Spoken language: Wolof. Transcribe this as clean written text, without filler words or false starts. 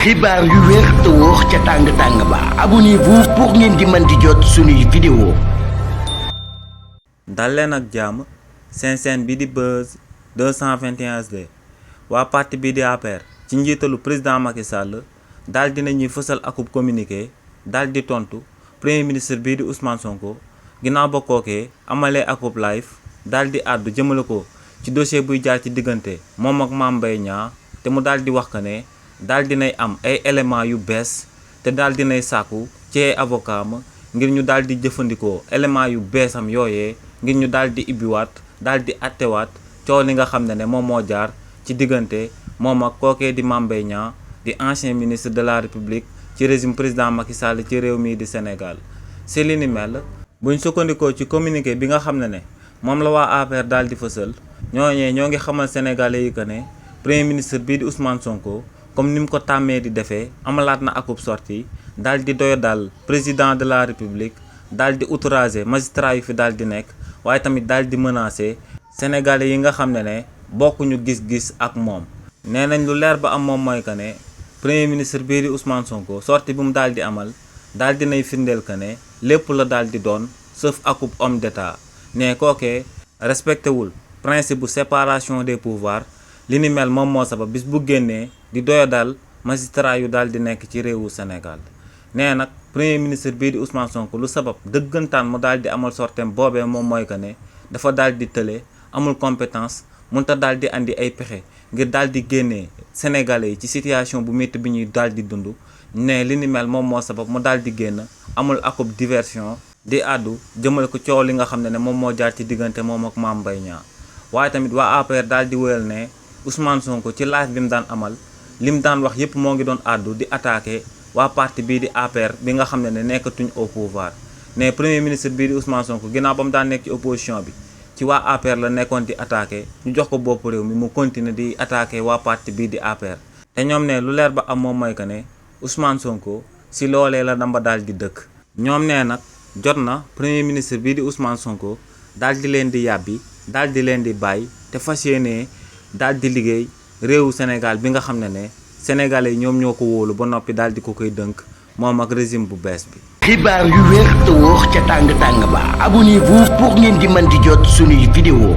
xibaar yu wér te wóor ca tàng ba abonnez-vous pour ngeen di mën di jot suñuy vidéo. dal leen ak jàmm seen chaîne bi di Buzz 221 HD waa parti bi di APR ci njiitalu président Macky Sall daal dina ñuy fësal akub communiqué daal di tontu premier ministre bii di Ousmane Sonko ginnaaw ba kookee amalee akub live daal di àddu jëmale ko ci dossier buy jaar ci diggante moom ak Mame Mbaye Niang te mu daal di wax que ne daal dinay am ay éléments yu bees te daal dinay sàkku ci ay avocat ma ngir ñu daal di jëfandikoo éléments yu beesam yooyee ngir ñu daal di ibbiwaat daal di attewaat coow li nga xam ne moom moo jaar ci diggante moom ak kookee di Mame Mbaye Niang di ancien ministre de la République ci régime président Macky Sall ci réew mii di Sénégal. si li ni mel buñ sukkandikoo ci communiqué bi nga xam ne moom la waa APR daal di fësal ñooñee ñoo ngi xamal sénégalais yi que ne premier ministre bii di Ousmane Sonko comme ni mu ko tàmmee di defee amalaat na akub sortie daal di doyo daal président de la République daal di outrager magistrat yu fi daal di nekk waaye tamit daal di menacer sénégalais yi nga xam ne bokkuñu gis-gis ak moom. nee nañ lu leer ba am moom mooy que ne premier ministre bii di Ousmane Sonko sortie bi mu daal di amal daal di nay firndeel que ne lépp la daal di doon sauf akub homme d'état ne kookee respecté wul principe bu séparation des pouvoirs li ni mel moom moo sabab bis bu génnee di doyo daal magistrat yu daal di nekk ci réewu Sénégal. nee nag premier ministre bii di Ousmane Sonko lu sabab dëggantaan mu daal di amal sortem boobee moom mooy que ne dafa daal di tële amul compétence mënta daal di andi ay pexe ngir daal di génnee sénégalais yi ci situation bu métti bi ñuy daal di dund ne li ni mel moom moo sabab mu daal di génn amul akub diversion di àddu jëmale ko coow li nga xam ne moom moo jaar ci diggante moom ak Mame Mbaye Niang. waaye tamit waa APR daal di wéyal ne Ousmane Sonko ci live bi mu daan amal li mu daan wax yépp moo ngi doon àddu di attaqué waa parti bii di APR bi nga xam ne nekkatuñ au pouvoir ne premier ministre bii di Ousmane Sonko ginnaaw ba mu daan nekk ci opposition bi ci waa APR la nekkoon di attaqué ñu jox ko bopp réew mi mu continuer di attaqué waa parti bii di APR. te ñoom ne lu leer ba am moom mooy que ne Ousmane Sonko si loolee la damba daal di dëkk. ñoom nee nag jot na premier ministre bii di Ousmane Sonko daal di leen di yàbbi daal di leen di bàyyi te fas yéenee daal di liggéey réewu Sénégal bi nga xam ne sénégalais yi ñoom ñoo ko wóolu ba noppi daal di ko koy dënk moom ak régime bu bees bi. xibaar yu wér te wóor ca tàng ba abonnez-vous pour ngeen di mën di jot suñuy vidéo.